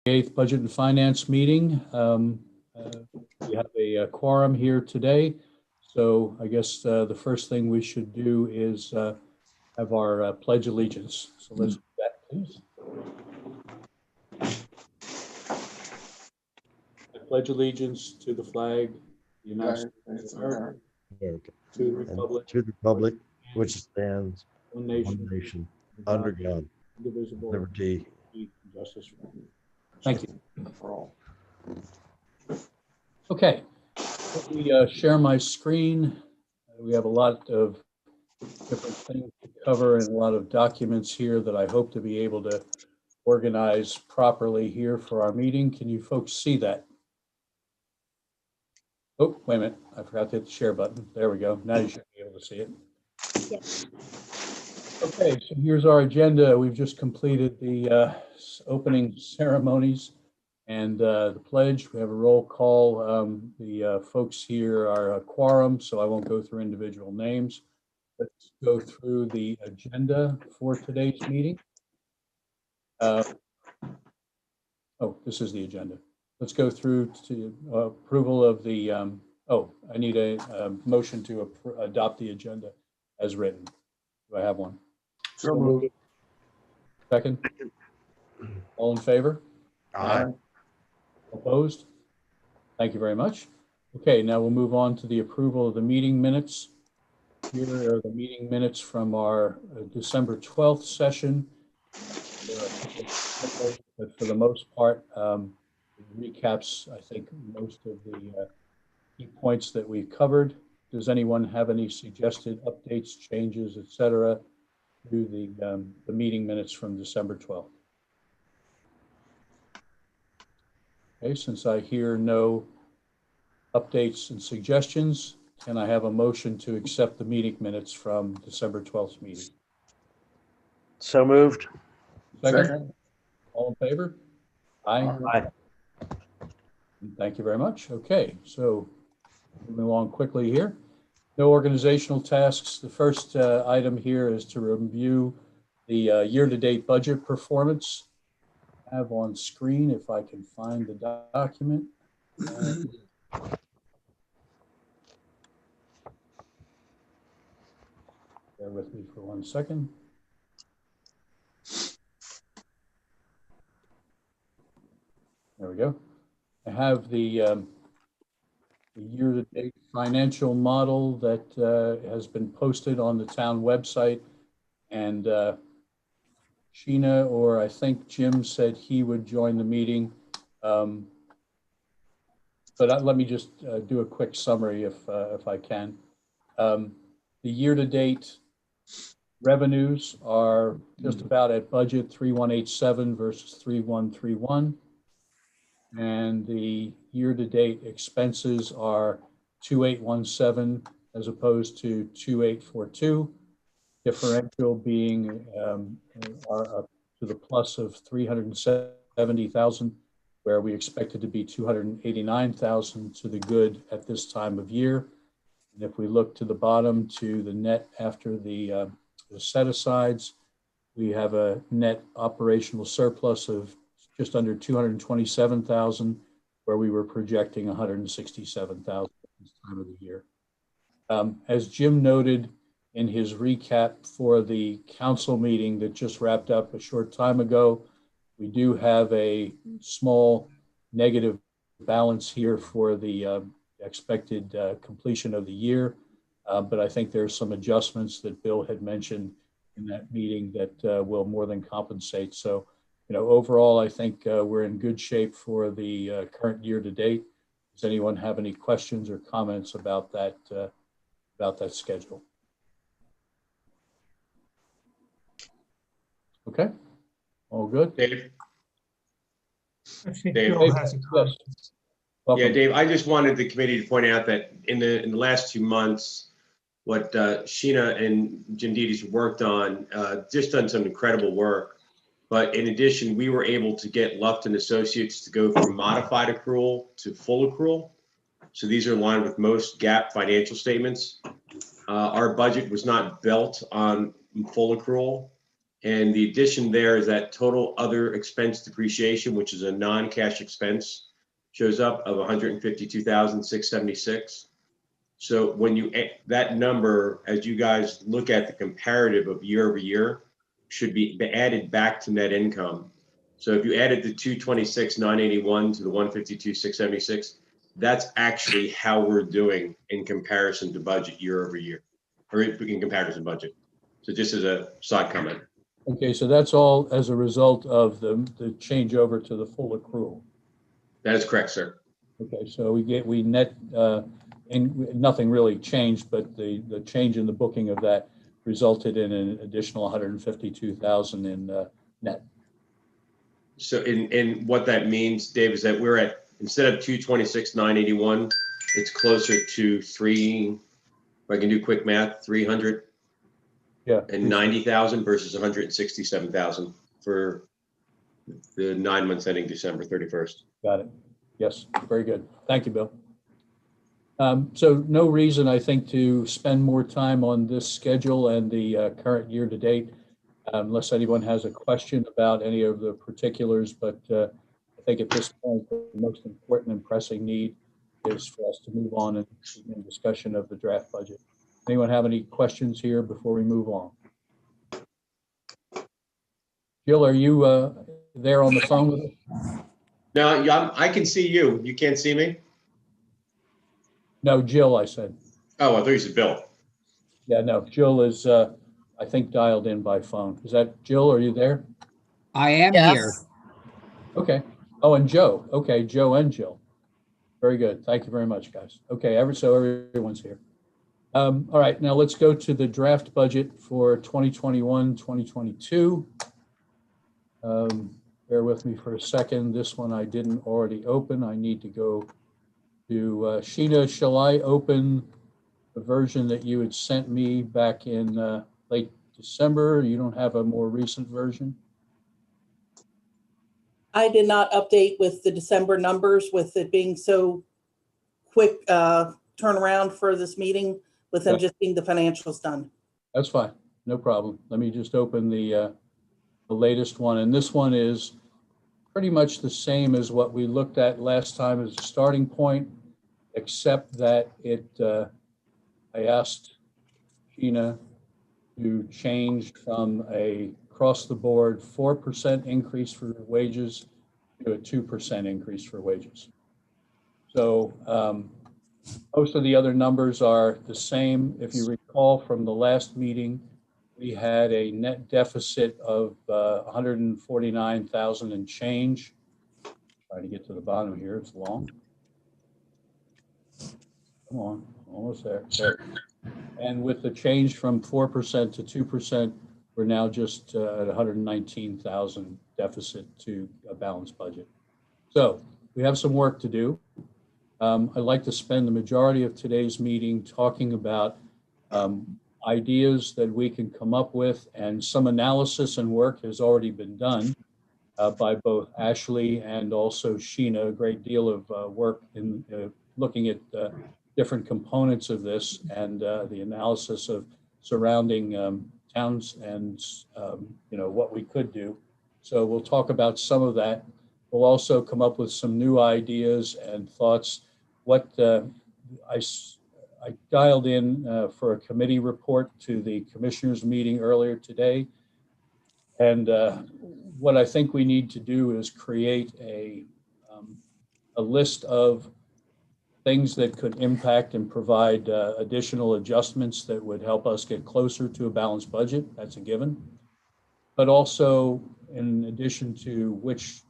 8th Budget and Finance meeting. We have a quorum here today, so I guess the first thing we should do is have our Pledge of Allegiance. So let's do that, please. I pledge allegiance to the flag, the United States of America, to the republic which stands one one nation, nation under God, indivisible, liberty. and justice for all. Thank you for all. Okay, let me share my screen. We have a lot of different things to cover and a lot of documents here that I hope to be able to organize properly here for our meeting. Can you folks see that? Oh, wait a minute. I forgot to hit the share button. There we go. Now you should be able to see it. Yes. Okay, so here's our agenda. We've just completed the opening ceremonies and the pledge. We have a roll call. The folks here are a quorum, so I won't go through individual names. Let's go through the agenda for today's meeting. Oh, this is the agenda. Let's go through to approval of the, I need a motion to adopt the agenda as written. Do I have one? So moved. Second? All in favor? Aye. Opposed? Thank you very much. Okay, now we'll move on to the approval of the meeting minutes. Here are the meeting minutes from our December 12th session. But for the most part, it recaps, I think, most of the key points that we've covered. Does anyone have any suggested updates, changes, etc., to the meeting minutes from December 12th? Okay, since I hear no updates and suggestions, can I have a motion to accept the meeting minutes from December 12th meeting? So moved. Second. All in favor? Aye. Aye. Thank you very much. Okay, so moving along quickly here. No organizational tasks. The first item here is to review the year-to-date budget performance. I have on screen, if I can find the document. Bear with me for 1 second. There we go. I have the year-to-date financial model that has been posted on the town website, and Sheena, or I think Jim, said he would join the meeting. But let me just do a quick summary if I can. The year-to-date revenues are just about at budget, 3187 versus 3131. And the year-to-date expenses are 2817 as opposed to 2842. Differential being to the plus of 370,000, where we expected to be 289,000 to the good at this time of year. And if we look to the bottom to the net after the set-asides, we have a net operational surplus of just under 227,000, where we were projecting 167,000 at this time of the year. As Jim noted in his recap for the council meeting that just wrapped up a short time ago, we do have a small negative balance here for the expected completion of the year. But I think there's some adjustments that Bill had mentioned in that meeting that will more than compensate. So, you know, overall, I think we're in good shape for the current year to date. Does anyone have any questions or comments about that schedule? Okay, all good. Dave? I think Dave, Bill has a comment. Yes. Yeah, Welcome. Dave, I just wanted the committee to point out that in the last 2 months, what Sheena and Jim Dedes worked on, just done some incredible work. But in addition, we were able to get Lufton Associates to go from modified accrual to full accrual. So these are in line with most GAAP financial statements. Our budget was not built on full accrual. And the addition there is that total other expense depreciation, which is a non-cash expense, shows up of 152,676. So when you that number, as you guys look at the comparative of year over year, should be added back to net income. So if you added the 226,981 to the 152,676, that's actually how we're doing in comparison to budget year over year, or in comparison budget. So just as a side comment. Okay, so that's all as a result of the changeover to the full accrual. That is correct, sir. Okay, so we net, and nothing really changed, but the change in the booking of that resulted in an additional 152,000 in net. So in what that means, Dave, is that we're at, instead of 226,981, it's closer to if I can do quick math, 300. Yeah. And 90,000 versus 167,000 for the 9 months ending December 31st. Got it. Yes, very good. Thank you, Bill. So no reason, I think, to spend more time on this schedule and the current year to date, unless anyone has a question about any of the particulars. But I think at this point, the most important and pressing need is for us to move on and begin discussion of the draft budget. Anyone have any questions here before we move on? Jill, are you there on the phone with us? No, I can see you. You can't see me? No, Jill, I said. Oh, I thought you said Bill. Yeah, no, Jill is, I think, dialed in by phone. Is that Jill? Are you there? I am here. Okay. Oh, and Joe. Okay, Joe and Jill. Very good. Thank you very much, guys. Okay, so everyone's here. All right, now let's go to the draft budget for 2021, 2022. Bear with me for a second. This one I didn't already open. I need to go to Sheena. Shall I open the version that you had sent me back in late December? You don't have a more recent version? I did not update with the December numbers, with it being so quick turnaround for this meeting, with them just being the financials done. That's fine. No problem. Let me just open the latest one. And this one is pretty much the same as what we looked at last time as a starting point, except that I asked Sheena to change from a across-the-board 4% increase for wages to a 2% increase for wages. So most of the other numbers are the same. If you recall from the last meeting, we had a net deficit of 149,000 and change. Trying to get to the bottom here, it's long. Come on, almost there. And with the change from 4% to 2%, we're now just at 119,000 deficit to a balanced budget. So we have some work to do. I'd like to spend the majority of today's meeting talking about ideas that we can come up with, and some analysis and work has already been done by both Ashley and also Sheena. A great deal of work in looking at different components of this and the analysis of surrounding towns and what we could do. So we'll talk about some of that. We'll also come up with some new ideas and thoughts. What I dialed in for a committee report to the commissioners meeting earlier today. And what I think we need to do is create a list of things that could impact and provide additional adjustments that would help us get closer to a balanced budget. That's a given. But also, in addition to which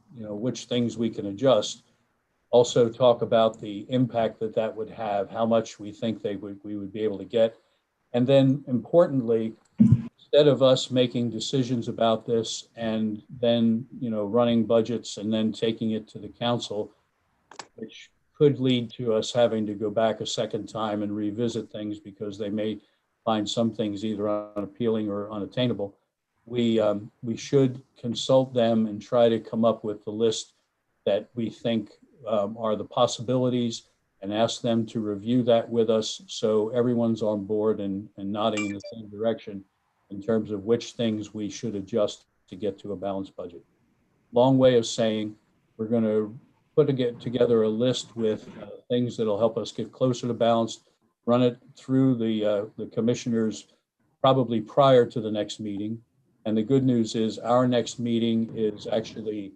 things we can adjust, also talk about the impact that would have, how much we think we would be able to get. And then importantly, instead of us making decisions about this and then, running budgets and then taking it to the council, which could lead to us having to go back a second time and revisit things because they may find some things either unappealing or unattainable, we should consult them and try to come up with the list that we think are the possibilities, and ask them to review that with us so everyone's on board and nodding in the same direction. in terms of which things we should adjust to get to a balanced budget. Long way of saying we're going to get together a list with things that'll help us get closer to balance, run it through the commissioners probably prior to the next meeting. And the good news is our next meeting is actually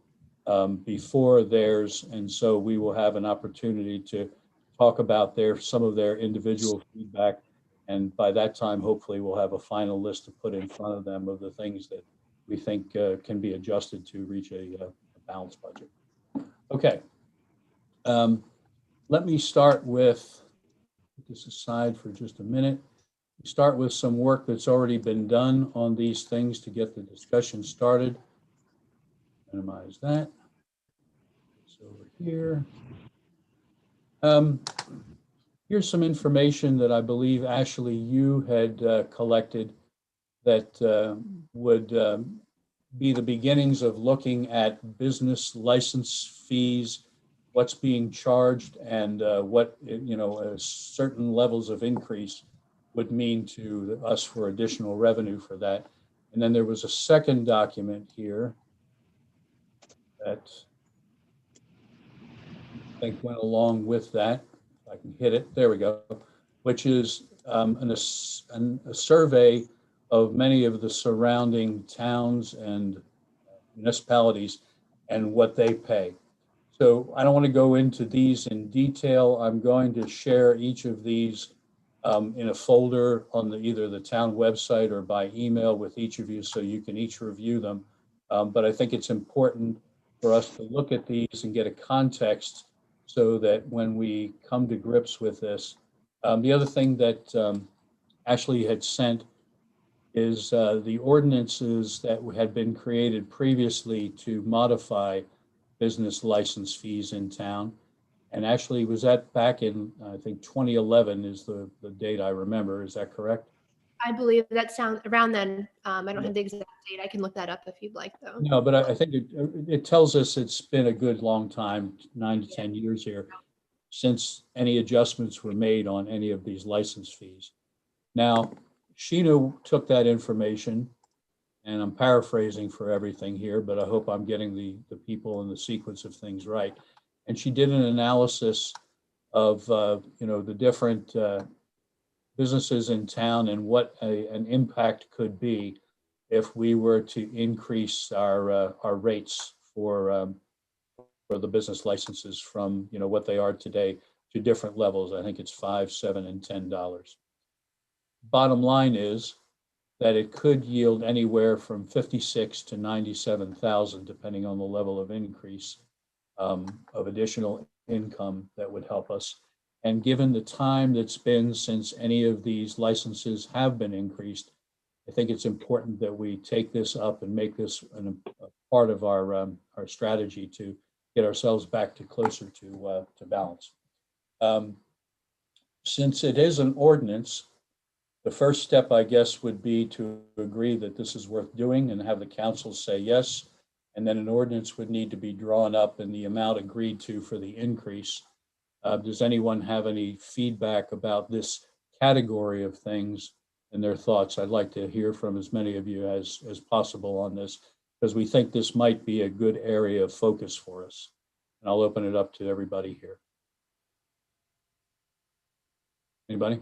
before theirs. And so we will have an opportunity to talk about some of their individual feedback. And by that time, hopefully we'll have a final list to put in front of them of the things that we think can be adjusted to reach a balanced budget. Okay. Let me start with, put this aside for just a minute. Start with some work that's already been done on these things to get the discussion started. Minimize that. It's over here. Here's some information that I believe, Ashley, you had collected that would be the beginnings of looking at business license fees, what's being charged, and what, certain levels of increase would mean to us for additional revenue for that. And then there was a second document here that I think went along with that. If I can hit it, there we go, which is a survey of many of the surrounding towns and municipalities and what they pay. So I don't want to go into these in detail. I'm going to share each of these in a folder on either the town website or by email with each of you so you can each review them. But I think it's important for us to look at these and get a context so that when we come to grips with this. The other thing that Ashley had sent is the ordinances that had been created previously to modify business license fees in town. And actually was that back in, I think 2011 is the date I remember. Is that correct? I believe that sounds around then. I don't have the exact date. I can look that up if you'd like, though. No, but I think it tells us it's been a good long time, 9 to 10 years here, since any adjustments were made on any of these license fees. Now, Sheena took that information, and I'm paraphrasing for everything here, but I hope I'm getting the people and the sequence of things right. And she did an analysis of the different businesses in town and what an impact could be if we were to increase our rates for the business licenses from what they are today to different levels. I think it's $5, $7, and $10. Bottom line is that it could yield anywhere from 56 to 97,000, depending on the level of increase of additional income that would help us. And given the time that's been since any of these licenses have been increased, I think it's important that we take this up and make this a part of our strategy to get ourselves back to closer to balance. Since it is an ordinance, the first step, I guess, would be to agree that this is worth doing and have the council say yes. And then an ordinance would need to be drawn up and the amount agreed to for the increase. Does anyone have any feedback about this category of things and their thoughts? I'd like to hear from as many of you as possible on this, because we think this might be a good area of focus for us. And I'll open it up to everybody here. Anybody?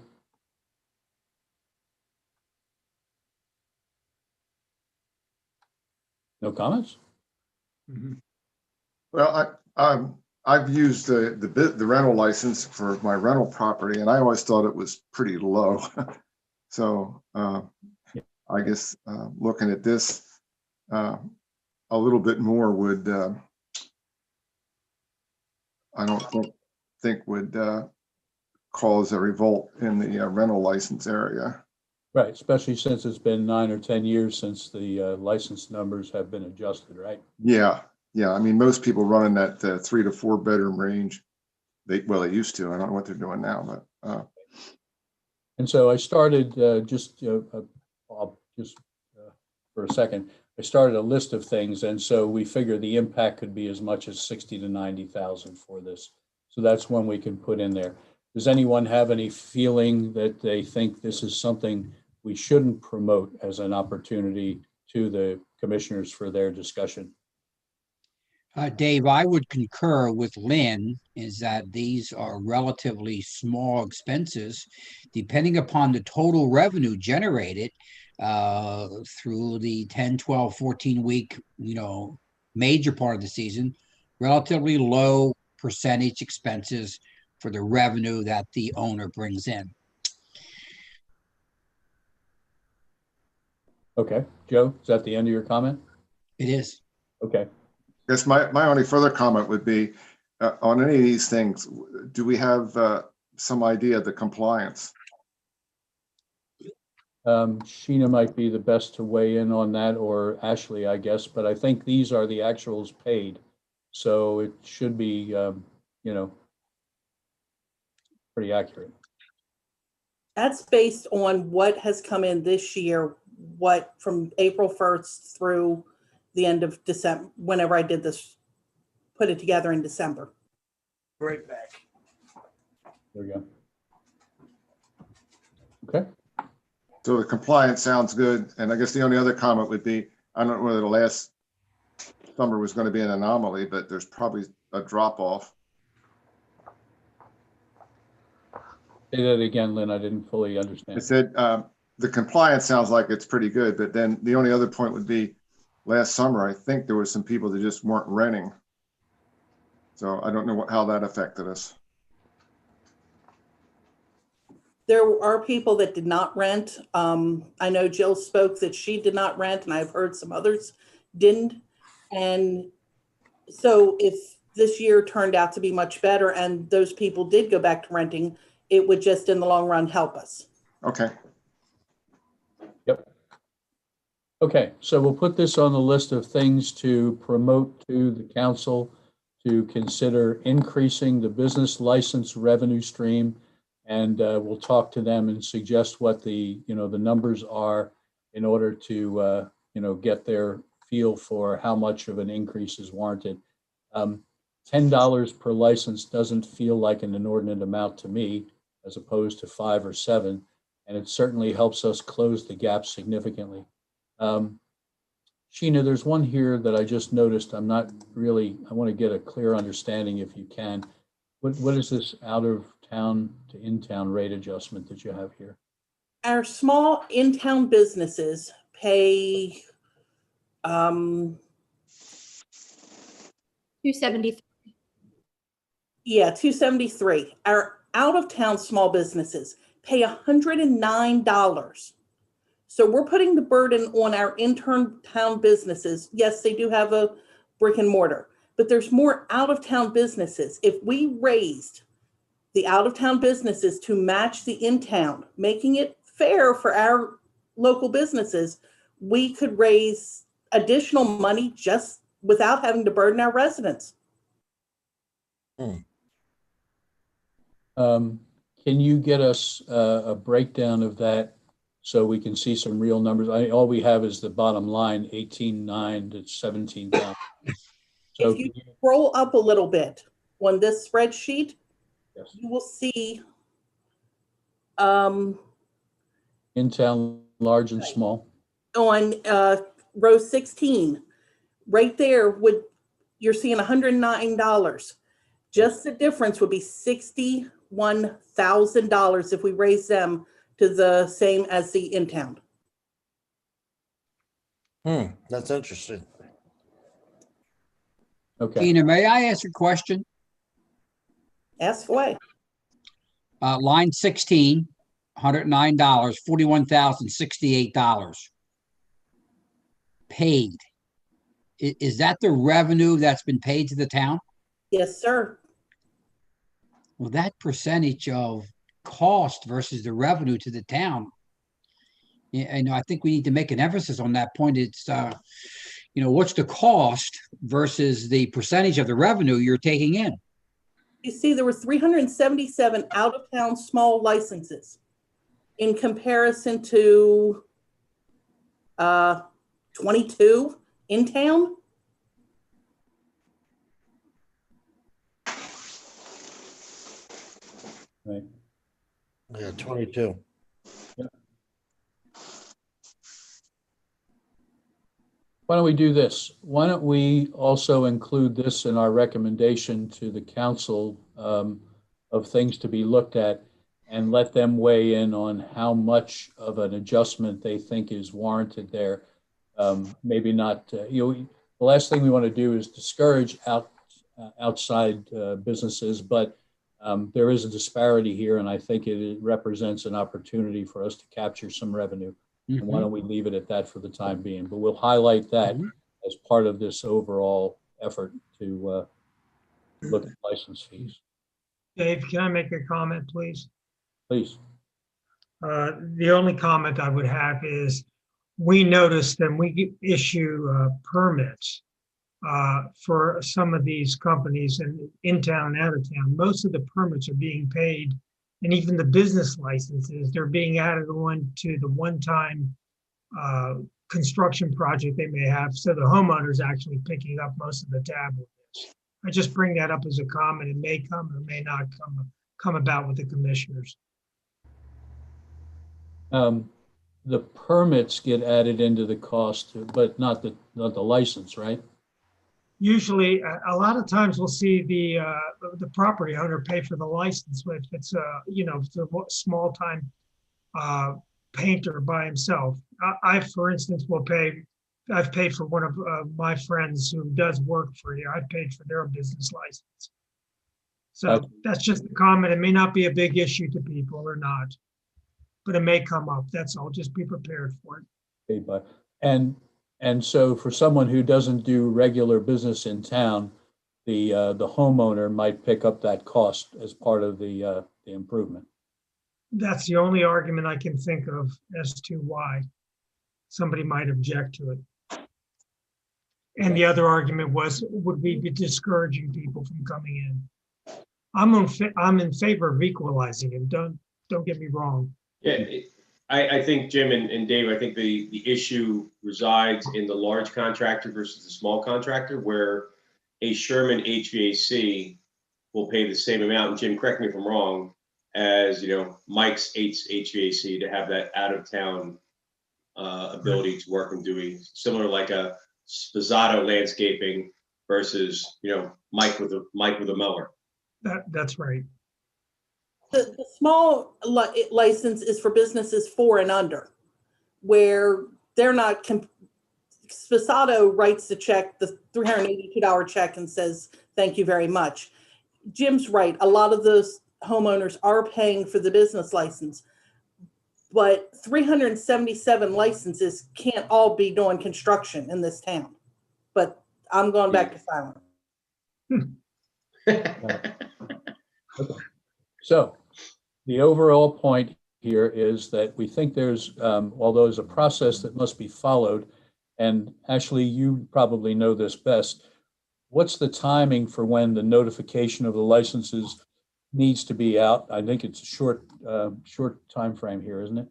No comments? Well, I've used the rental license for my rental property, and I always thought it was pretty low. So I guess looking at this a little bit more would I don't think would cause a revolt in the rental license area. Right, especially since it's been 9 or 10 years since the license numbers have been adjusted, right? Yeah. I mean, most people run in that 3 to 4 bedroom range. They used to. I don't know what they're doing now, but. And so I started for a second. I started a list of things, and so we figure the impact could be as much as 60 to 90,000 for this. So that's one we can put in there. Does anyone have any feeling that they think this is something we shouldn't promote as an opportunity to the commissioners for their discussion. Dave, I would concur with Lynn is that these are relatively small expenses, depending upon the total revenue generated through the 10, 12, 14-week, major part of the season, relatively low percentage expenses for the revenue that the owner brings in. Okay, Joe, is that the end of your comment? It is. Okay. Guess my only further comment would be, on any of these things, do we have some idea of the compliance? Sheena might be the best to weigh in on that, or Ashley, I guess, but I think these are the actuals paid. So it should be, pretty accurate. That's based on what has come in this year, what from April 1st through the end of December, whenever I did this, put it together in December. Right back. There we go. Okay. So the compliance sounds good. And I guess the only other comment would be, I don't know whether the last summer was going to be an anomaly, but there's probably a drop off. Say that again, Lynn. I didn't fully I understand. said, the compliance sounds like it's pretty good, but then the only other point would be last summer, I think there were some people that just weren't renting. So I don't know how that affected us. There are people that did not rent. I know Jill spoke that she did not rent, and I've heard some others didn't. And so if this year turned out to be much better and those people did go back to renting, it would just in the long run help us. Okay. Yep. Okay, so we'll put this on the list of things to promote to the council to consider increasing the business license revenue stream. And we'll talk to them and suggest what the numbers are in order to, get their feel for how much of an increase is warranted. $10 per license doesn't feel like an inordinate amount to me, as opposed to 5 or 7. And it certainly helps us close the gap significantly. Sheena, there's one here that I just noticed. I want to get a clear understanding if you can. What is this out of town to in-town rate adjustment that you have here? Our small in-town businesses pay, 270. yeah, $273. Our out-of-town small businesses pay $109. So we're putting the burden on our in-town businesses. Yes, they do have a brick and mortar, but there's more out-of-town businesses. If we raised the out-of-town businesses to match the in-town, making it fair for our local businesses, we could raise additional money just without having to burden our residents. Can you get us a breakdown of that so we can see some real numbers? All we have is the bottom line, 18,900 to 17,000. So If you scroll up a little bit on this spreadsheet, yes, you will see in-town, large and small. on row 16, right there, you're seeing $109. Just the difference would be $61,000 if we raise them to the same as the in-town. That's interesting. Okay. Tina, may I ask a question? Ask away. Line 16, $109, $41,068 paid. Is that the revenue that's been paid to the town? Yes, sir. Well, that percentage of cost versus the revenue to the town, I think we need to make an emphasis on that point. It's, what's the cost versus the percentage of the revenue you're taking in? You see, there were 377 out-of-town small licenses in comparison to 22 in town. Right. Yeah, 22. Yeah. Why don't we do this? Why don't we also include this in our recommendation to the council of things to be looked at, and let them weigh in on how much of an adjustment they think is warranted there. Maybe not, the last thing we want to do is discourage outside businesses, but there is a disparity here, and I think it represents an opportunity for us to capture some revenue. And why don't we leave it at that for the time being? But we'll highlight that as part of this overall effort to look at license fees. Dave, can I make a comment, please? Please. The only comment I would have is, we noticed that we issue permits for some of these companies in town and out of town. Most of the permits are being paid, and even the business licenses, they're being added on to the one-time construction project they may have. So the homeowner's actually picking up most of the tab on this. I just bring that up as a comment. It may come or may not come about with the commissioners. The permits get added into the cost, but not the license, right? Usually, a lot of times we'll see the property owner pay for the license, but if it's it's a small time painter by himself. I, for instance, I've paid for one of my friends who does work for you. I've paid for their business license. So that's just a comment. It may not be a big issue to people or not, but it may come up. That's all. Just be prepared for it. Okay, but and so for someone who doesn't do regular business in town, the homeowner might pick up that cost as part of the improvement. That's the only argument I can think of as to why somebody might object to it. And the other argument was, would we be discouraging people from coming in? I'm in favor of equalizing it. Don't get me wrong. Yeah, I think Jim and Dave, I think the issue resides in the large contractor versus the small contractor, where a Sherman HVAC will pay the same amount, and Jim, correct me if I'm wrong, as Mike's HVAC, to have that out of town ability to work and do similar, like a Spazzato landscaping versus Mike with a mower. That's right. The small license is for businesses 4 and under, where they're not, Spazzato writes the check, the $382 check, and says, thank you very much. Jim's right. A lot of those homeowners are paying for the business license, but 377 licenses can't all be doing construction in this town. But I'm going back to silent. Okay. So the overall point here is that we think there's, although there's a process that must be followed, and Ashley, you probably know this best, what's the timing for when the notification of the licenses needs to be out? I think it's a short time frame here, isn't it?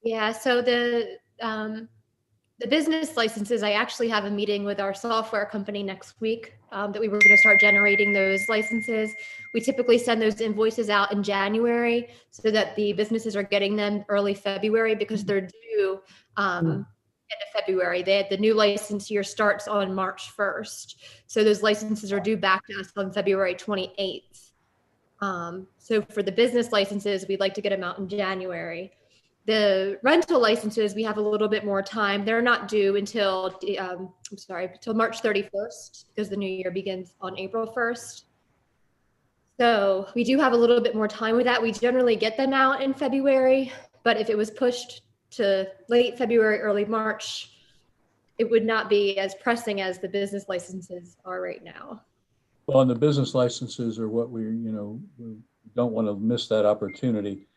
Yeah, so the business licenses, I actually have a meeting with our software company next week that we were going to start generating those licenses. We typically send those invoices out in January so that the businesses are getting them early February, because they're due end of February. The new license year starts on March 1st. So those licenses are due back to us on February 28th. So for the business licenses, we'd like to get them out in January. The rental licenses, we have a little bit more time. They're not due until, until March 31st, because the new year begins on April 1st. So we do have a little bit more time with that. We generally get them out in February, but if it was pushed to late February, early March, it would not be as pressing as the business licenses are right now. Well, and the business licenses are what we don't want to miss that opportunity.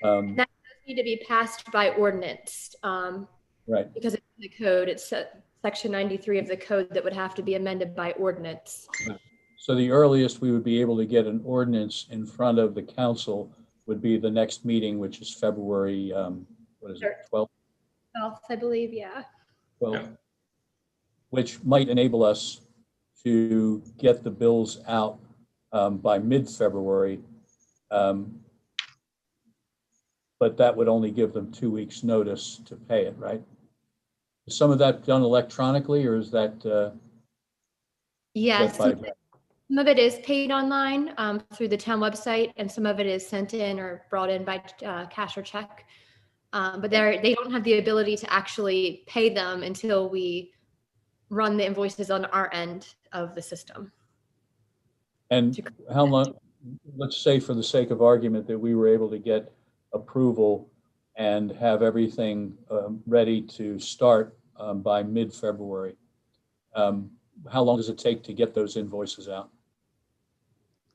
That does need to be passed by ordinance. Right. Because it's in the code, it's section 93 of the code that would have to be amended by ordinance. So the earliest we would be able to get an ordinance in front of the council would be the next meeting, which is February, what is it, 12th? 12th, I believe, yeah. Well, which might enable us to get the bills out by mid-February. But that would only give them 2 weeks notice to pay it, right? some of that done electronically, or is that, Yes, by- some of it is paid online through the town website, and some of it is sent in or brought in by cash or check. But they don't have the ability to actually pay them until we run the invoices on our end of the system. and how long, let's say for the sake of argument that we were able to get approval and have everything ready to start by mid-February. How long does it take to get those invoices out?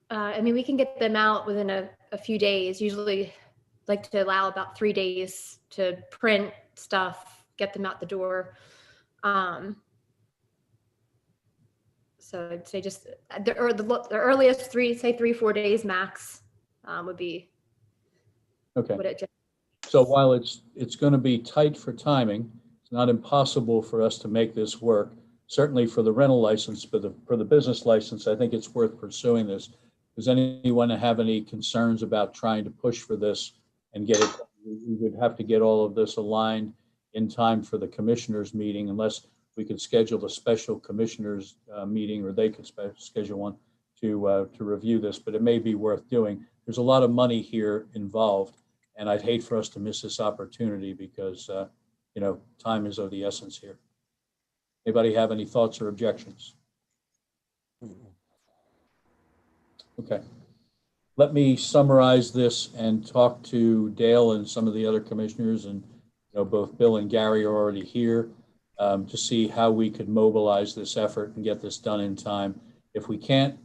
I mean, we can get them out within a few days. Usually like to allow about 3 days to print stuff, get them out the door. So I'd say just the earliest 3-4 days max would be Okay. what it just. So while it's going to be tight for timing, it's not impossible for us to make this work. Certainly for the rental license, but for the business license, I think it's worth pursuing this. Does anyone have any concerns about trying to push for this and get it? We would have to get all of this aligned in time for the commissioners meeting, unless we could schedule a special commissioners meeting, or they could schedule one to review this, but it may be worth doing. There's a lot of money here involved, and I'd hate for us to miss this opportunity because, time is of the essence here. Anybody have any thoughts or objections? Okay. Let me summarize this and talk to Dale and some of the other commissioners, and both Bill and Gary are already here to see how we could mobilize this effort and get this done in time. If we can't,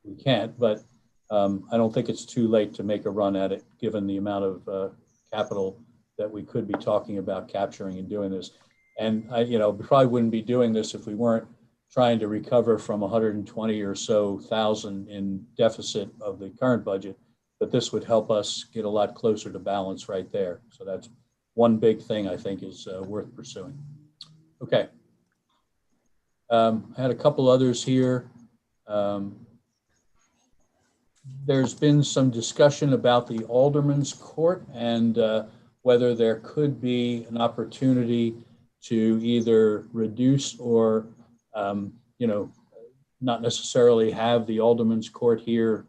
we can't, but I don't think it's too late to make a run at it, given the amount of capital that we could be talking about capturing and doing this. And we probably wouldn't be doing this if we weren't trying to recover from 120 or so thousand in deficit of the current budget, but this would help us get a lot closer to balance right there. So that's one big thing I think is worth pursuing. Okay. I had a couple others here. There's been some discussion about the Aldermen's Court and whether there could be an opportunity to either reduce or, not necessarily have the Aldermen's Court here,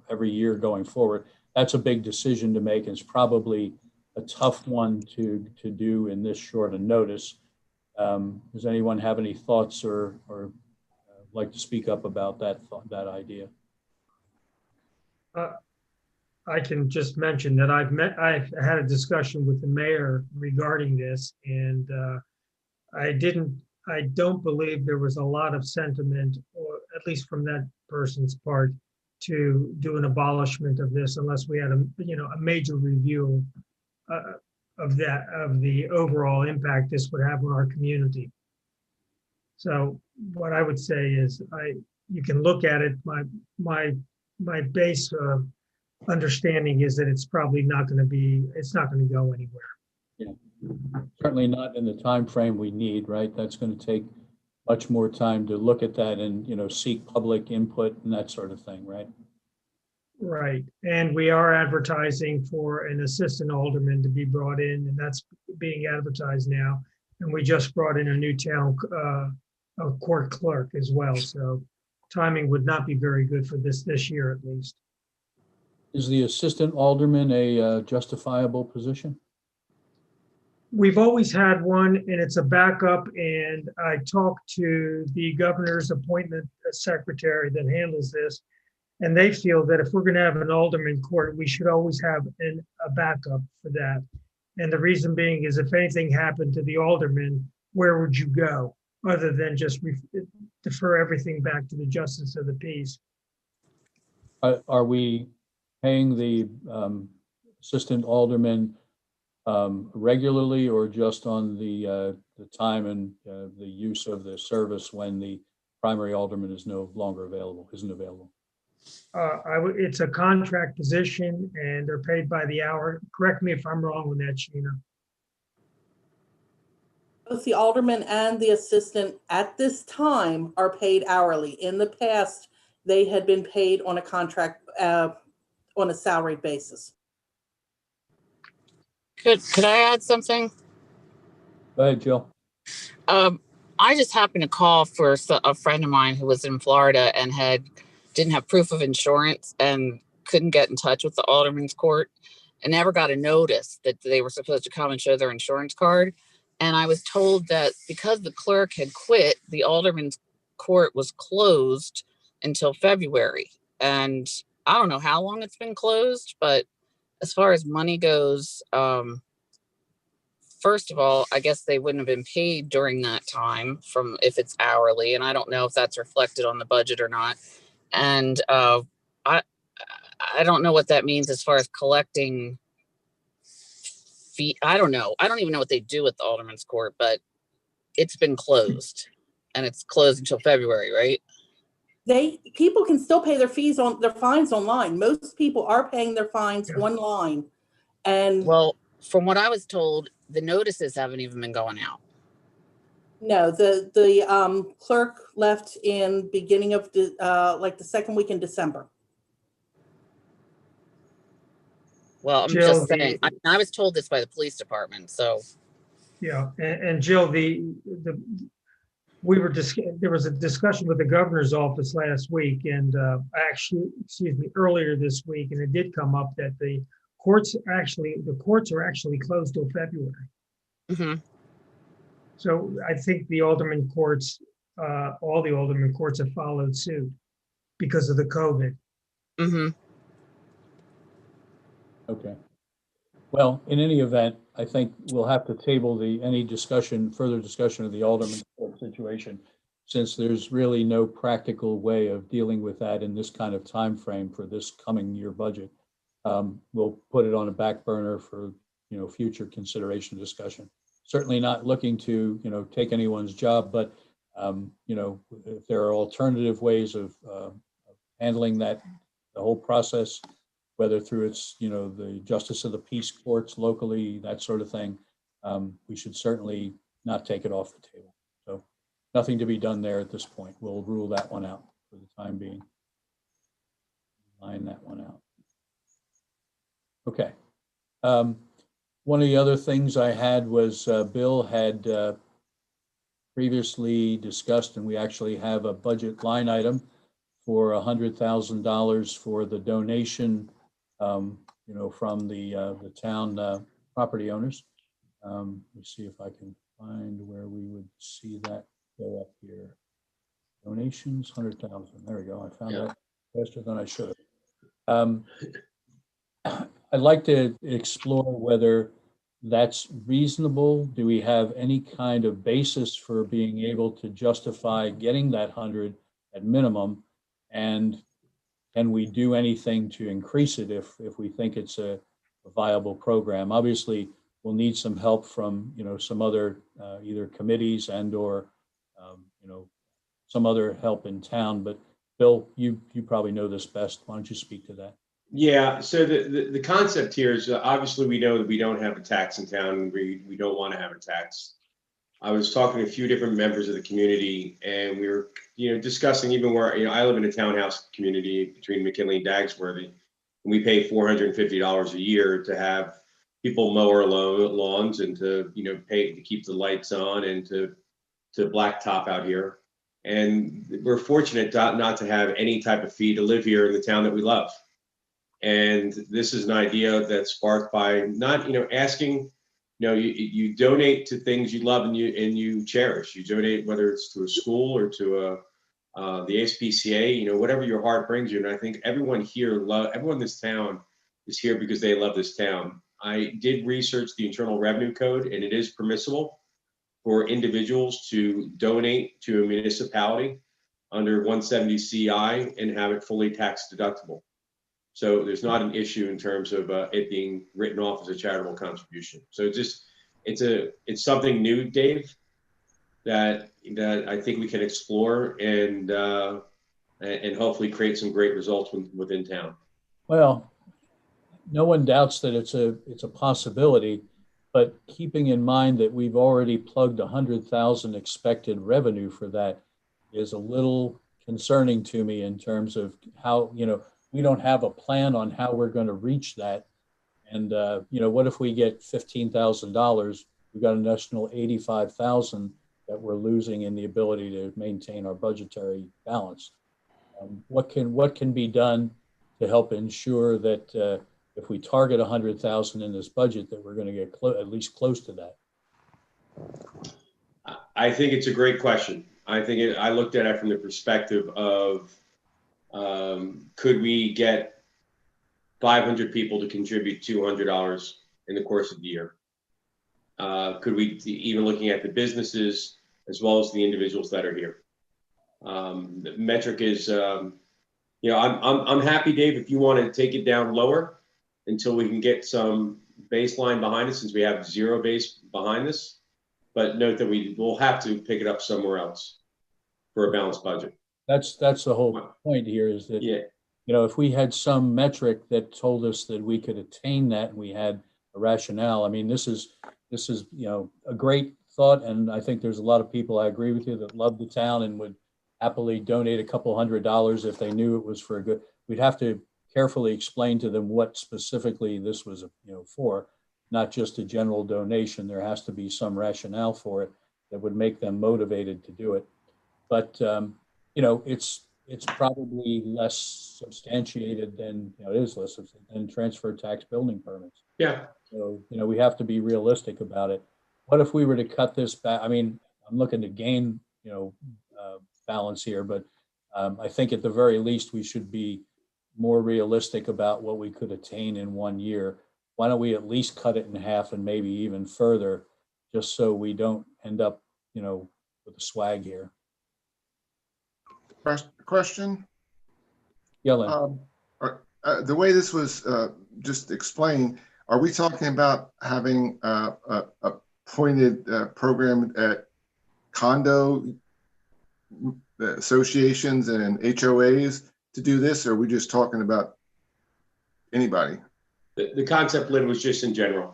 every year going forward. That's a big decision to make, and it's probably a tough one to do in this short a notice. Does anyone have any thoughts or like to speak up about that idea? I can just mention that I've had a discussion with the mayor regarding this, and I don't believe there was a lot of sentiment, or at least from that person's part, to do an abolishment of this unless we had a major review of the overall impact this would have on our community. So what I would say is you can look at it. My base understanding is that it's probably not going to go anywhere. Yeah, certainly not in the time frame we need, right? That's going to take much more time to look at that and seek public input and that sort of thing, right? Right, and we are advertising for an assistant alderman to be brought in, and that's being advertised now. And we just brought in a new town court clerk as well. So timing would not be very good for this year, at least. Is the assistant alderman a justifiable position? We've always had one, and it's a backup. And I talked to the governor's appointment secretary that handles this, and they feel that if we're going to have an Aldermen Court, we should always have a backup for that. And the reason being is if anything happened to the alderman, where would you go other than just defer everything back to the justice of the peace? Are we paying the assistant alderman regularly, or just on the time and the use of the service when the primary alderman is no longer available, isn't available? It's a contract position and they're paid by the hour. Correct me if I'm wrong on that, Sheena. Both the alderman and the assistant at this time are paid hourly. In the past, they had been paid on a contract, on a salaried basis. Could I add something? Go ahead, Jill. Um, I just happened to call for a friend of mine who was in Florida and didn't have proof of insurance and couldn't get in touch with the Aldermen's Court and never got a notice that they were supposed to come and show their insurance card. And I was told that because the clerk had quit, the Aldermen's Court was closed until February. And I don't know how long it's been closed, but as far as money goes, first of all, I guess they wouldn't have been paid during that time from if it's hourly, and I don't know if that's reflected on the budget or not. And I don't know what that means as far as collecting fee. I don't know. I don't even know what they do with the Aldermen's Court, but it's been closed, and it's closed until February, right? People can still pay their fines online. Most people are paying their fines online. And well, from what I was told, the notices haven't even been going out. no, the clerk left in beginning of like the second week in December. Well, I'm Jill, just saying, I was told this by the police department, so. Yeah, and Jill, there was a discussion with the governor's office last week, and earlier this week, and it did come up that the courts are actually closed till February. Mm-hmm. So I think the Aldermen courts, all the Aldermen courts have followed suit because of the COVID. Mm-hmm. Okay. Well, in any event, I think we'll have to table any further discussion of the Alderman Court situation, since there's really no practical way of dealing with that in this kind of time frame for this coming year budget. We'll put it on a back burner for, future consideration discussion. Certainly not looking to, take anyone's job, but, if there are alternative ways of handling the whole process, whether through the justice of the peace courts locally, that sort of thing, we should certainly not take it off the table. So nothing to be done there at this point. We'll rule that one out for the time being. Line that one out. Okay. One of the other things I had was Bill had previously discussed, and we actually have a budget line item for $100,000 for the donation from the town property owners. Let's see if I can find where we would see that go up here. Donations, 100,000. There we go. I found that faster than I should have. I'd like to explore whether that's reasonable. Do we have any kind of basis for being able to justify getting that 100 at minimum? And can we do anything to increase it if we think it's a viable program? Obviously, we'll need some help from some other either committees and or some other help in town. But Bill, you probably know this best. Why don't you speak to that? Yeah, so the concept here is obviously we know that we don't have a tax in town, and we don't want to have a tax. I was talking to a few different members of the community, and we were discussing even where I live in a townhouse community between McKinley and Dagsworthy, and we pay $450 a year to have people mow our lawns and to pay to keep the lights on and to blacktop out here. And we're fortunate not to have any type of fee to live here in the town that we love. And this is an idea that's sparked by not, asking, you donate to things you love and you cherish. You donate, whether it's to a school or to the ASPCA, whatever your heart brings you. And I think everyone in this town is here because they love this town. I did research the Internal Revenue Code, and it is permissible for individuals to donate to a municipality under 170 CI and have it fully tax deductible. So there's not an issue in terms of it being written off as a charitable contribution. So it's something new, Dave, that I think we can explore and hopefully create some great results within town. Well, no one doubts that it's a possibility, but keeping in mind that we've already plugged 100,000 expected revenue for that is a little concerning to me in terms of how we don't have a plan on how we're going to reach that. And, what if we get $15,000 we've got an additional 85,000 that we're losing in the ability to maintain our budgetary balance. What can be done to help ensure that if we target 100,000 in this budget, that we're going to get at least close to that? I think it's a great question. I looked at it from the perspective of, could we get 500 people to contribute $200 in the course of the year? Could we, even looking at the businesses as well as the individuals that are here? The metric is, I'm happy, Dave, if you want to take it down lower until we can get some baseline behind us, since we have zero base behind us. But note that we will have to pick it up somewhere else for a balanced budget. That's the whole point here, is that, if we had some metric that told us that we could attain that and we had a rationale. I mean, this is a great thought, and I think there's a lot of people, I agree with you, that love the town and would happily donate a couple $100 if they knew it was for a good. We'd have to carefully explain to them what specifically this was, for, not just a general donation. There has to be some rationale for it that would make them motivated to do it. But it's probably less substantiated than, it is less than transfer tax building permits. Yeah. So, we have to be realistic about it. What if we were to cut this back? I mean, I'm looking to gain, balance here, but I think at the very least, we should be more realistic about what we could attain in 1 year. Why don't we at least cut it in half and maybe even further, just so we don't end up, with a swag here. Question? Yellen. The way this was just explained, are we talking about having a pointed program at condo associations and HOAs to do this, or are we just talking about anybody? The concept, Lynn, was just in general.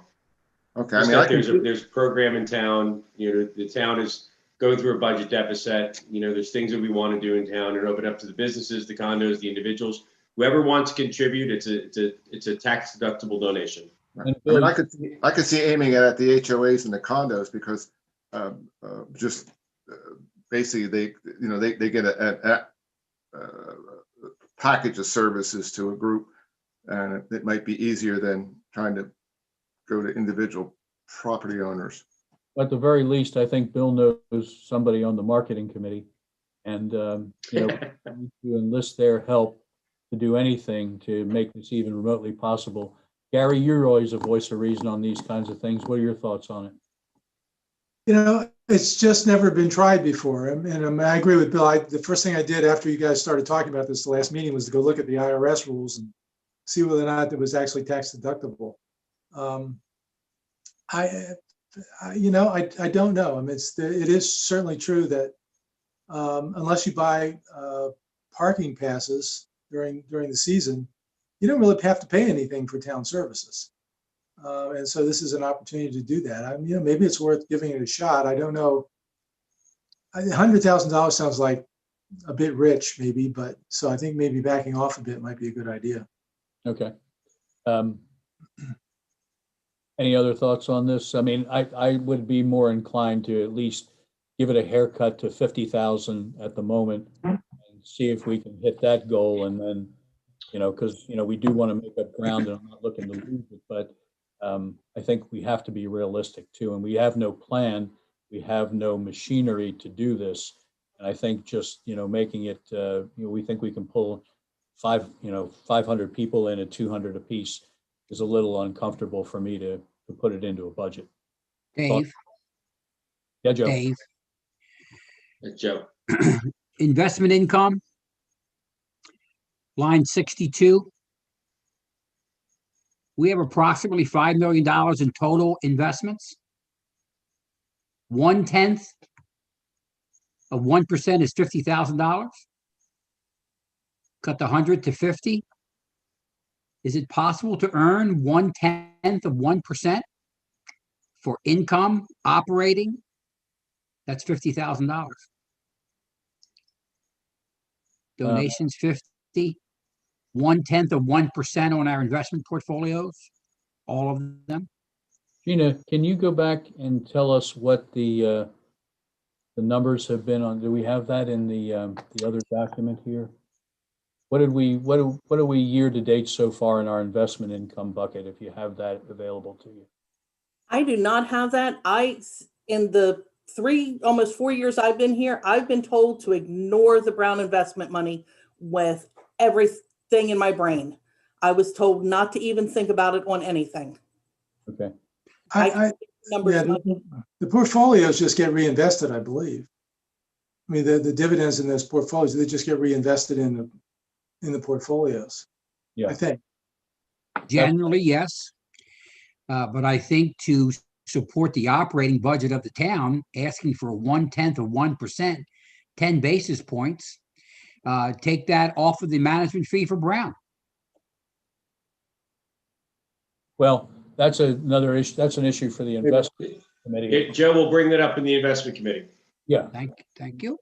Okay, I mean, there's a program in town. The town is going through a budget deficit. There's things that we want to do in town and open up to the businesses, the condos, the individuals. Whoever wants to contribute, it's a tax deductible donation. Right. I mean, I could see aiming at the HOAs and the condos, because just basically they get a package of services to a group, and it might be easier than trying to go to individual property owners. At the very least, I think Bill knows somebody on the marketing committee, and to enlist their help to do anything to make this even remotely possible. Gary, you're always a voice of reason on these kinds of things. What are your thoughts on it? It's just never been tried before. And I agree with Bill. The first thing I did after you guys started talking about this, the last meeting, was to go look at the IRS rules and see whether or not it was actually tax deductible. I don't know. I mean, it is certainly true that unless you buy parking passes during the season, you don't really have to pay anything for town services. And so this is an opportunity to do that. I mean, maybe it's worth giving it a shot. I don't know. $100,000 sounds like a bit rich, maybe, but so I think maybe backing off a bit might be a good idea. Okay. Any other thoughts on this? I mean, I would be more inclined to at least give it a haircut to 50,000 at the moment and see if we can hit that goal. And then, because, we do want to make up ground, and I'm not looking to lose it, but I think we have to be realistic too. And we have no plan. We have no machinery to do this. And I think just, making it, we think we can pull 500 people in at 200 apiece is a little uncomfortable for me to put it into a budget. Dave. Yeah, Joe. Dave. Joe. Investment income, line 62. We have approximately $5 million in total investments. 1/10 of 1% is $50,000. Cut the 100 to 50. Is it possible to earn 1/10 of 1% for income operating? That's $50,000. Donations 50. 1/10 of 1% on our investment portfolios, all of them. Gina, can you go back and tell us what the numbers have been on? Do we have that in the other document here? What are we year to date so far in our investment income bucket, if you have that available to you? I do not have that. In the almost 4 years I've been here, I've been told to ignore the Brown investment money with everything in my brain. I was told not to even think about it on anything. Okay. Numbers. Yeah, the portfolios just get reinvested, I believe. I mean, the dividends in those portfolios, they just get reinvested in the portfolios. Yeah. I think. Generally, yes. But I think to support the operating budget of the town, asking for 0.1%, 10 basis points, take that off of the management fee for Brown. Well, that's another issue. That's an issue for the investment committee. Joe will bring that up in the investment committee. Yeah. Thank you.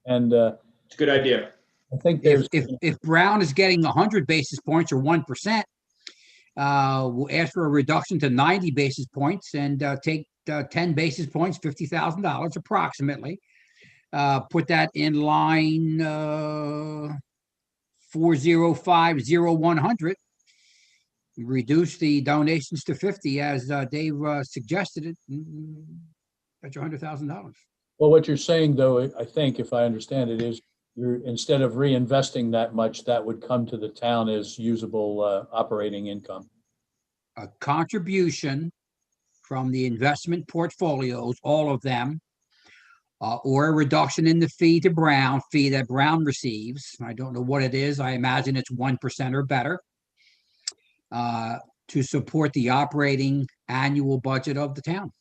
And It's a good idea. I think there's If Brown is getting 100 basis points or 1%, we'll ask for a reduction to 90 basis points and take 10 basis points, $50,000 approximately. Put that in line 4050100. Reduce the donations to 50 as Dave suggested it. That's your $100,000. Well, what you're saying, though, I think, if I understand it, is instead of reinvesting that much, that would come to the town as usable operating income. A contribution from the investment portfolios, all of them, or a reduction in the fee that Brown receives. I don't know what it is. I imagine it's 1% or better, to support the operating annual budget of the town.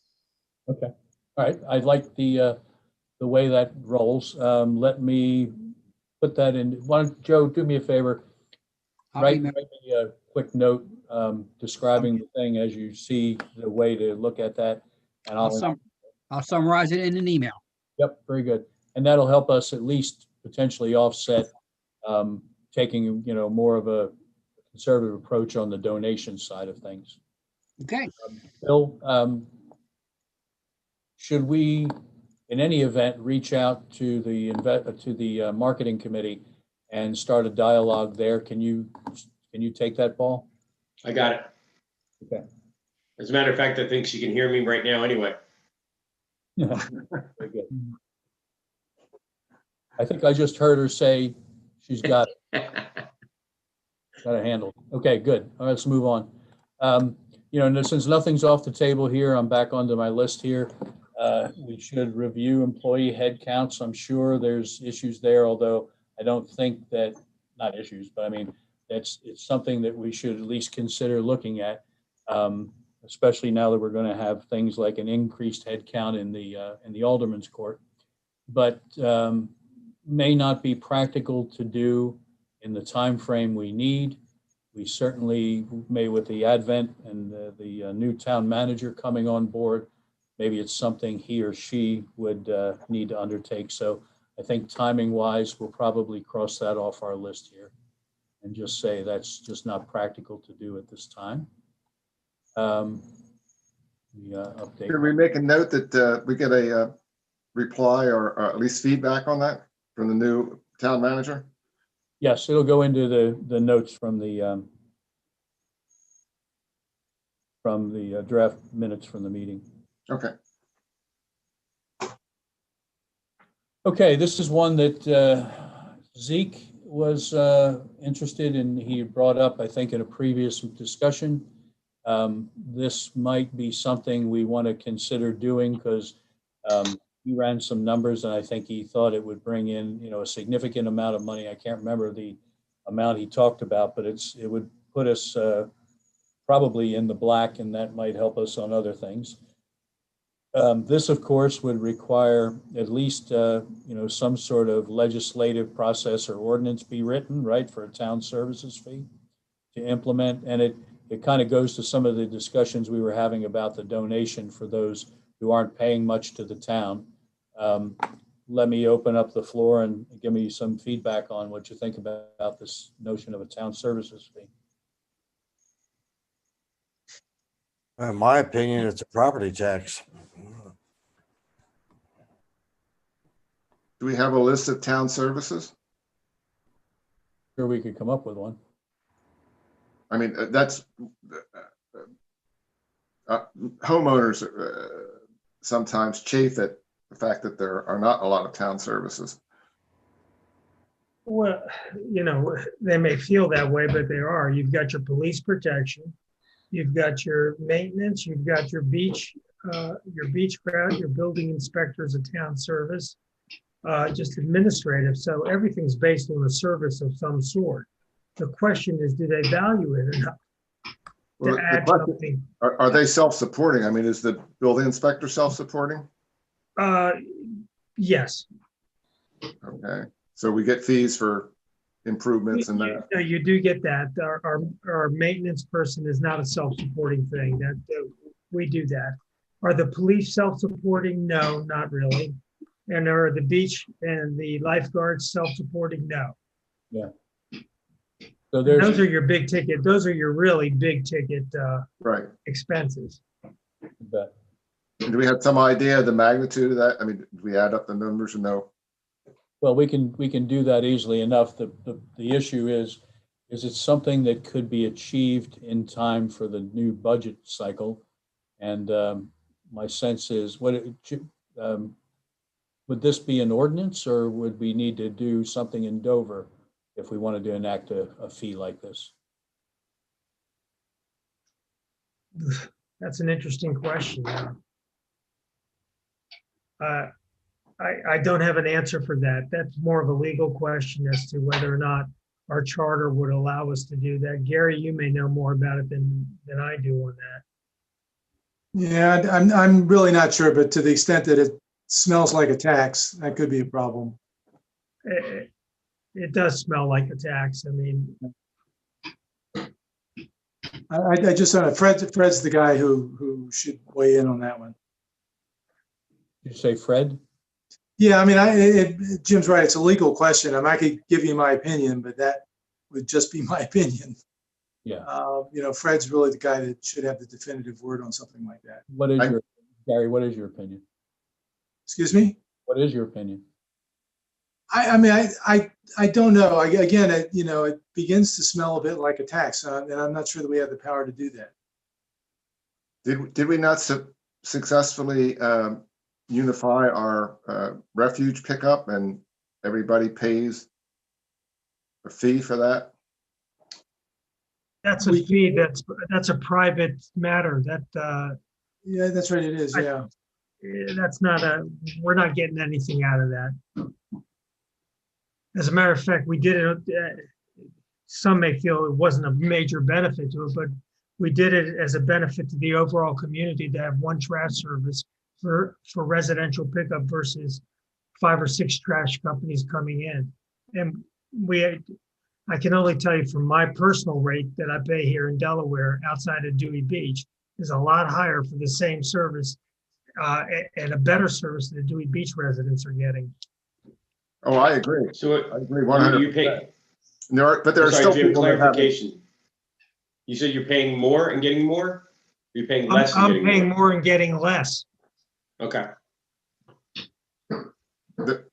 Okay. All right. I like the way that rolls. Let me put that in. Why don't, Joe, do me a favor. Write me a quick note describing the thing as you see the way to look at that. And I'll summarize it in an email. Yep, very good. And that'll help us at least potentially offset taking, more of a conservative approach on the donation side of things. Okay. Bill, should we, in any event, reach out to the marketing committee and start a dialogue there? Can you take that ball? I got it. Okay. As a matter of fact, I think she can hear me right now anyway. Very good. I think I just heard her say she's got it. Got it handled. Okay, good. All right, let's move on. Since nothing's off the table here, I'm back onto my list here. We should review employee head counts. I'm sure there's issues there, although I don't think that, not issues, but I mean, it's something that we should at least consider looking at, especially now that we're going to have things like an increased head count in the Aldermen's Court, but may not be practical to do in the time frame we need. We certainly may, with the advent and the new town manager coming on board, maybe it's something he or she would need to undertake. So I think timing wise, we'll probably cross that off our list here and just say that's just not practical to do at this time. Update. Can we make a note that we get a reply or at least feedback on that from the new town manager? Yes, it'll go into the notes from the draft minutes from the meeting. Okay. Okay, this is one that Zeke was interested in. He brought up, I think, in a previous discussion. This might be something we want to consider doing because he ran some numbers and I think he thought it would bring in, a significant amount of money. I can't remember the amount he talked about, but it would put us probably in the black, and that might help us on other things. This, of course, would require at least, some sort of legislative process or ordinance be written, right, for a town services fee to implement. And it kind of goes to some of the discussions we were having about the donation for those who aren't paying much to the town. Let me open up the floor and give me some feedback on what you think about this notion of a town services fee. In my opinion, it's a property tax. Do we have a list of town services? Sure, we could come up with one. I mean, that's homeowners sometimes chafe at the fact that there are not a lot of town services. Well, they may feel that way, but there are. You've got your police protection, you've got your maintenance, you've got your beach crowd, your building inspectors, a town service, just administrative. So everything's based on a service of some sort. The question is, do they value it enough Well, to the add question- something? Are they self-supporting? I mean, is the building inspector self-supporting? Yes. Okay, so we get fees for improvements and that. You do get that. Our maintenance person is not a self-supporting thing. That we do that. Are the police self-supporting? No, not really. And are the beach and the lifeguards self-supporting? No. Yeah. So there's, Those are your big ticket. Those are your really big ticket Right. expenses. but Do we have some idea of the magnitude of that? I mean, do we add up the numbers and know? well, we can do that easily enough. The issue is it something that could be achieved in time for the new budget cycle? And my sense is, would this be an ordinance, or would we need to do something in Dover if we wanted to enact a fee like this? That's an interesting question. I don't have an answer for that. That's more of a legal question as to whether or not our charter would allow us to do that. Gary, you may know more about it than I do on that. Yeah, I'm really not sure, but to the extent that it smells like a tax, that could be a problem. It does smell like a tax. I mean, I just don't know. Fred's the guy who should weigh in on that one. Did you say Fred? Yeah, I mean, Jim's right. It's a legal question. I could give you my opinion, but that would just be my opinion. Yeah. Fred's really the guy that should have the definitive word on something like that. Gary, what is your opinion? Excuse me? What is your opinion? I mean, I don't know. Again, it begins to smell a bit like a tax, and I'm not sure that we have the power to do that. Did we not successfully unify our refuge pickup and everybody pays a fee for that? that's a fee. That's a private matter. Yeah, that's right. It is. Yeah. That's not we're not getting anything out of that. As a matter of fact, we did it. Some may feel it wasn't a major benefit to it, but we did it as a benefit to the overall community to have one trash service for residential pickup versus 5 or 6 trash companies coming in. And I can only tell you from my personal rate that I pay here in Delaware outside of Dewey Beach is a lot higher for the same service and a better service that the Dewey Beach residents are getting. Oh, I agree. So I agree you 100%. pay, But there are sorry, still Jim, people that have. clarification. You said you're paying more and getting more? Or you're paying less and I'm getting paying more? more and getting less. Okay.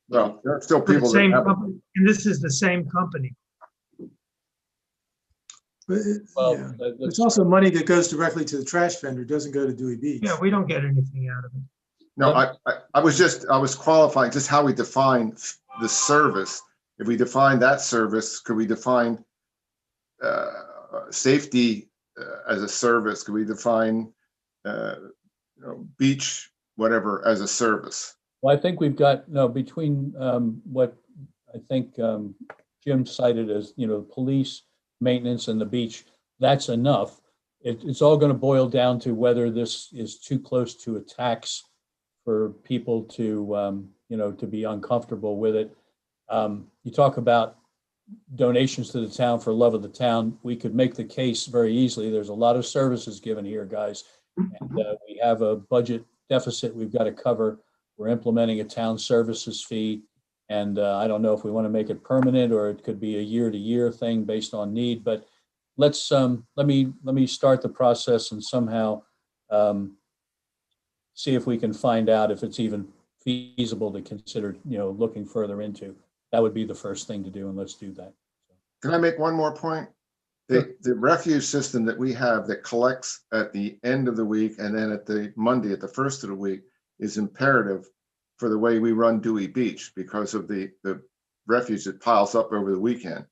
Well, there are still For the people that same have. company, and this is the same company. But Well, yeah. It's also money that goes directly to the trash vendor, doesn't go to Dewey Beach. Yeah, we don't get anything out of it. No, I was qualifying just how we define the service. If we define that service, could we define safety as a service? Could we define beach, whatever, as a service? Well, I think we've got, between what I think Jim cited as, police, maintenance, and the beach, that's enough. It's all going to boil down to whether this is too close to a tax for people to, to be uncomfortable with it. You talk about donations to the town for love of the town. We could make the case very easily. There's a lot of services given here, guys. And we have a budget deficit we've got to cover. We're implementing a town services fee. And I don't know if we want to make it permanent or it could be a year-to-year thing based on need. But let me start the process and somehow see if we can find out if it's even feasible to consider, looking further into. That would be the first thing to do, and let's do that. Can I make one more point? The refuge system that we have that collects at the end of the week and then at the Monday at the first of the week is imperative for the way we run Dewey Beach because of the refuge that piles up over the weekend.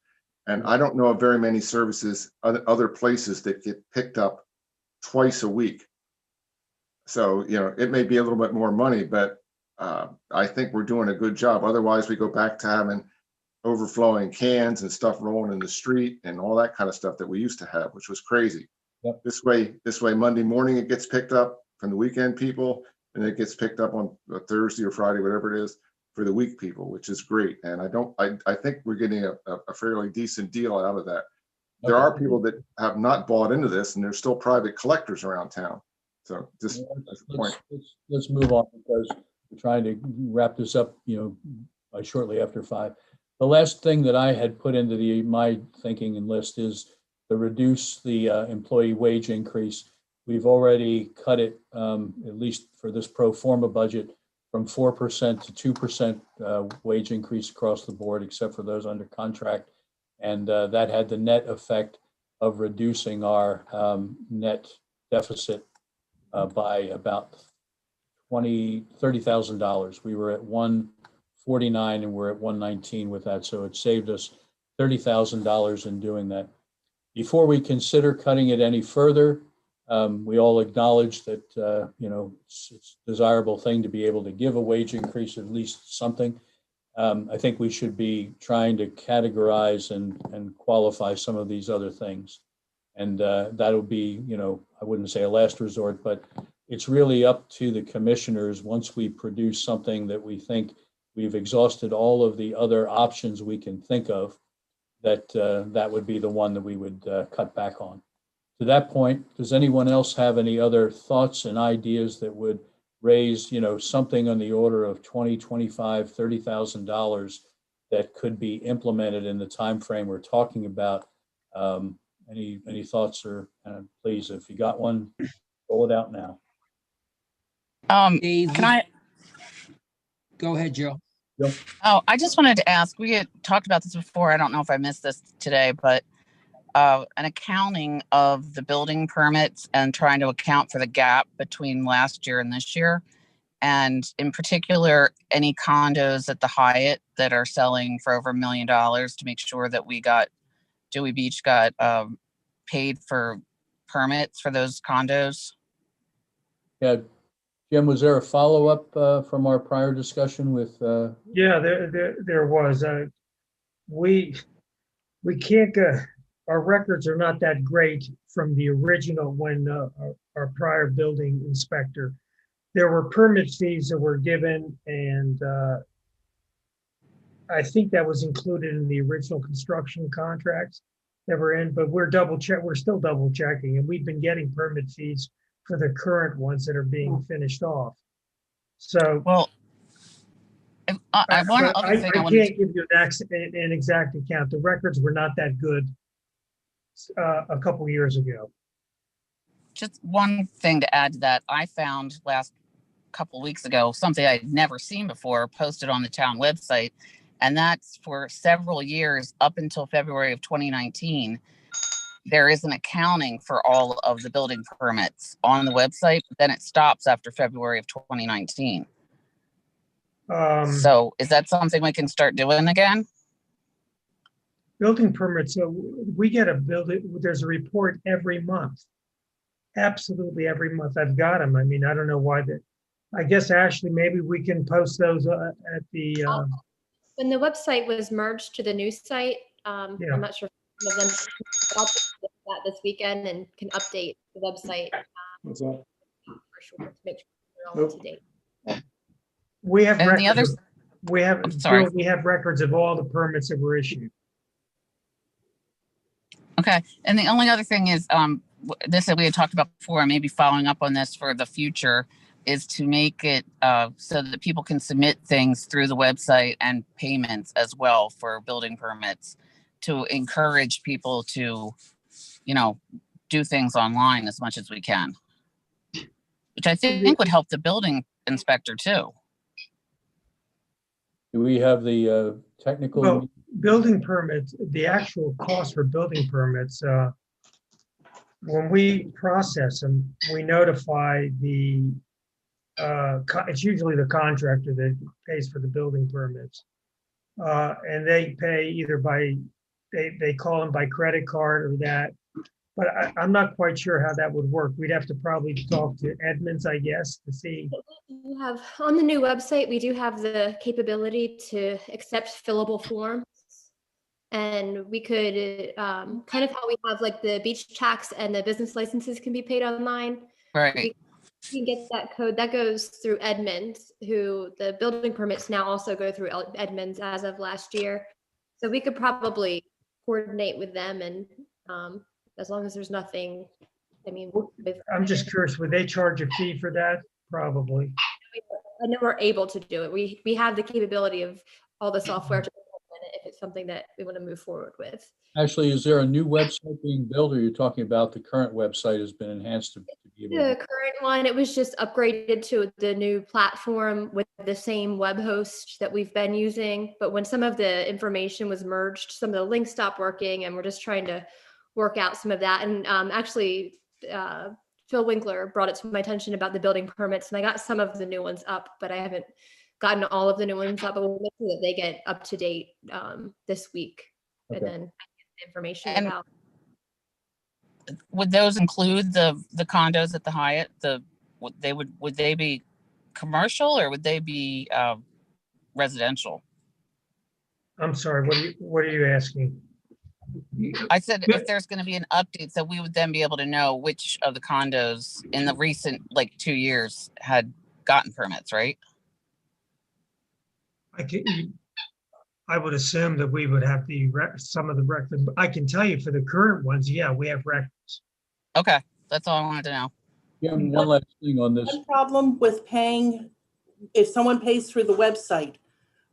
And I don't know of very many services, other places that get picked up twice a week. So, it may be a little bit more money, but I think we're doing a good job. Otherwise, we go back to having overflowing cans and stuff rolling in the street and all that kind of stuff that we used to have, which was crazy. Yep. This way, Monday morning, it gets picked up from the weekend people, and it gets picked up on Thursday or Friday, whatever it is, for the week people, which is great. And I think we're getting a fairly decent deal out of that. There are people that have not bought into this, and there's still private collectors around town. So just that's the point. Let's move on because we're trying to wrap this up, by shortly after 5. The last thing that I had put into my thinking and list is to reduce the employee wage increase. We've already cut it, at least for this pro forma budget, from 4% to 2% wage increase across the board, except for those under contract. And that had the net effect of reducing our net deficit by about $30,000. We were at 149 and we're at 119 with that. So it saved us $30,000 in doing that. Before we consider cutting it any further, we all acknowledge that, it's a desirable thing to be able to give a wage increase, at least something. I think we should be trying to categorize and qualify some of these other things. And that'll be, I wouldn't say a last resort, but it's really up to the commissioners once we produce something that we think we've exhausted all of the other options we can think of, that would be the one that we would cut back on. To that point, does anyone else have any other thoughts and ideas that would raise, something on the order of $20,000, $25,000, $30,000 that could be implemented in the time frame we're talking about? Any thoughts, or please, if you got one, roll it out now. Dave, Can I? Go ahead, Joe. Oh, I just wanted to ask, we had talked about this before. I don't know if I missed this today, but an accounting of the building permits and trying to account for the gap between last year and this year. And in particular, any condos at the Hyatt that are selling for over $1 million to make sure that Dewey Beach got paid for permits for those condos. Yeah, Jim, was there a follow-up from our prior discussion with? Yeah, there was. We can't go. Our records are not that great from the original when our prior building inspector. There were permit fees that were given, and I think that was included in the original construction contracts that were in. But we're still double checking, and we've been getting permit fees for the current ones that are being finished off. So, well, I can't give you an exact account. The records were not that good a couple years ago. Just one thing to add to that, I found last couple weeks ago something I'd never seen before posted on the town website, and that's for several years up until February of 2019. There is an accounting for all of the building permits on the website, but then it stops after February of 2019. So is that something we can start doing again? Building permits, so we get there's a report every month. Absolutely every month. I've got them. I mean, I don't know why I guess, Ashley, maybe we can post those at the. When the website was merged to the new site, Yeah. I'm not sure if some of them, but I'll do that this weekend and can update the website What's that? for sure to make sure they're all up to date. We have And records. the others, I'm sorry. We have records of all the permits that were issued. Okay. And the only other thing is, this that we had talked about before, maybe following up on this for the future, is to make it so that people can submit things through the website and payments as well for building permits, to encourage people to, do things online as much as we can. which I think would help the building inspector too. Do we have the technical? Well, building permits, the actual cost for building permits, when we process them, we notify the, it's usually the contractor that pays for the building permits. And they pay either by, they call them by credit card or that. But I'm not quite sure how that would work. We'd have to probably talk to Edmonds, I guess, to see. We have on the new website, we do have the capability to accept fillable forms. And we could kind of how we have like the beach tax and the business licenses can be paid online. Right. We can get that code that goes through Edmonds, who the building permits now also go through Edmonds as of last year. So we could probably coordinate with them, and as long as there's nothing, I mean, I'm just curious, would they charge a fee for that? Probably. I know we're able to do it. We have the capability of all the software to implement it if it's something that we want to move forward with. Actually, is there a new website being built, or you're talking about the current website has been enhanced to be able The to? current one, it was just upgraded to the new platform with the same web host that we've been using. But when some of the information was merged, some of the links stopped working, and we're just trying to work out some of that. And actually, Phil Winkler brought it to my attention about the building permits, and I got some of the new ones up, but I haven't gotten all of the new ones up. But we'll make sure that they get up to date this week, Okay. and then I get the information And about. would those include the condos at the Hyatt? Would they be commercial or would they be residential? I'm sorry, what are you asking? I said if there's going to be an update, so we would then be able to know which of the condos in the recent 2 years had gotten permits, right? I would assume that we would have some of the records. I can tell you for the current ones, yeah, we have records. Okay, that's all I wanted to know. Yeah, one last thing on this. One problem with paying, if someone pays through the website,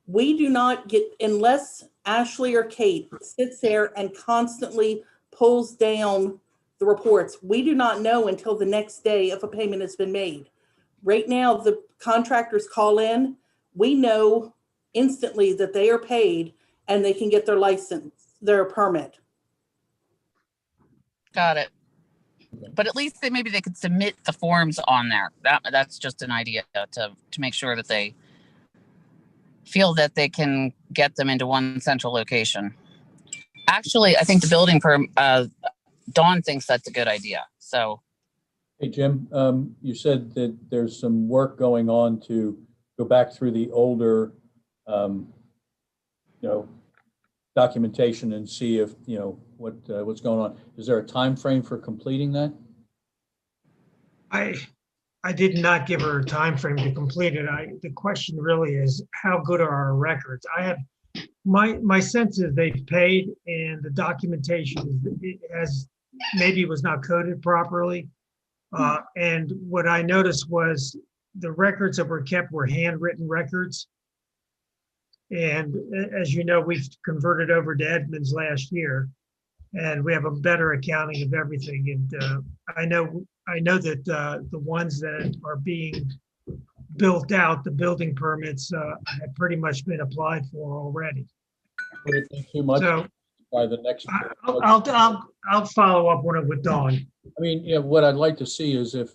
we do not get, unless Ashley or Kate sits there and constantly pulls down the reports, we do not know until the next day if a payment has been made. Right now, the contractors call in, we know instantly that they are paid and they can get their license, their permit. Got it. But at least maybe they could submit the forms on there. That's just an idea to make sure that they feel that they can get them into one central location. Actually, I think the building Dawn thinks that's a good idea. So, Hey, Jim, you said that there's some work going on to go back through the older, documentation and see if, what's going on. Is there a time frame for completing that? I did not give her a time frame to complete it. The question really is, how good are our records? I have my sense is they've paid, and the documentation maybe was not coded properly. And what I noticed was the records that were kept were handwritten records. And as you know, we've converted over to Edmonds last year, and we have a better accounting of everything. And I know that the ones that are being built out, the building permits have pretty much been applied for already. Would it be too much So by the next? I'll follow up on it with Dawn. I mean, what I'd like to see is if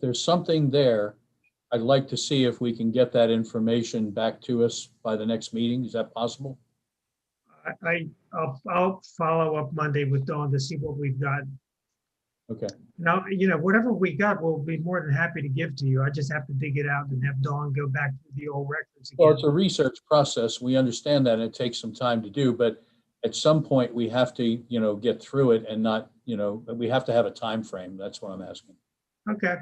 there's something there, I'd like to see if we can get that information back to us by the next meeting. Is that possible? I'll follow up Monday with Dawn to see what we've got. Okay. Now, whatever we got, we'll be more than happy to give to you. I just have to dig it out and have Dawn go back to the old records again. Well, it's a research process. We understand that, and it takes some time to do, but at some point we have to, get through it and not, we have to have a time frame. That's what I'm asking. Okay.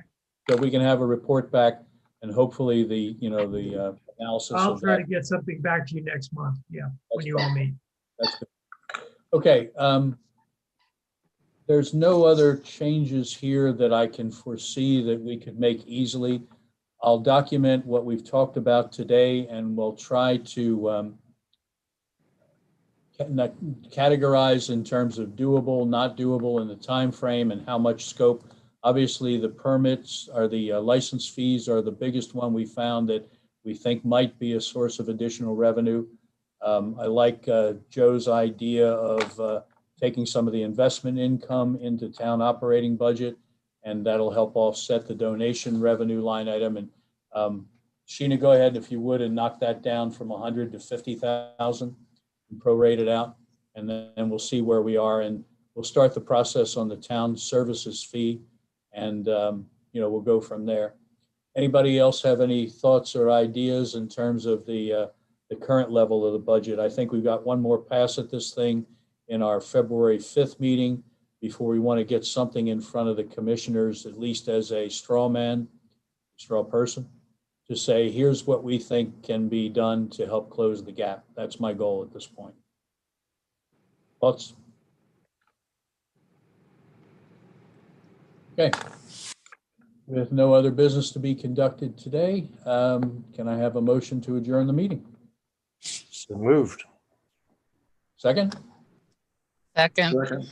So we can have a report back and hopefully the analysis I'll of try that. to get something back to you next month. Yeah, when you all meet. That's good. Okay. There's no other changes here that I can foresee that we could make easily. I'll document what we've talked about today, and we'll try to categorize in terms of doable, not doable, in the time frame, and how much scope. Obviously, the permits or the license fees are the biggest one we found that we think might be a source of additional revenue. I like Joe's idea of taking some of the investment income into town operating budget, and that'll help offset the donation revenue line item. And Sheena, go ahead if you would and knock that down from 100 to 50,000 and prorate it out, and then we'll see where we are, and we'll start the process on the town services fee, and we'll go from there. Anybody else have any thoughts or ideas in terms of the current level of the budget? I think we've got one more pass at this thing in our February 5th meeting before we want to get something in front of the commissioners, at least as a straw person, to say, here's what we think can be done to help close the gap. That's my goal at this point. Thoughts? Okay. With no other business to be conducted today, can I have a motion to adjourn the meeting? So moved. Second? Second. Second.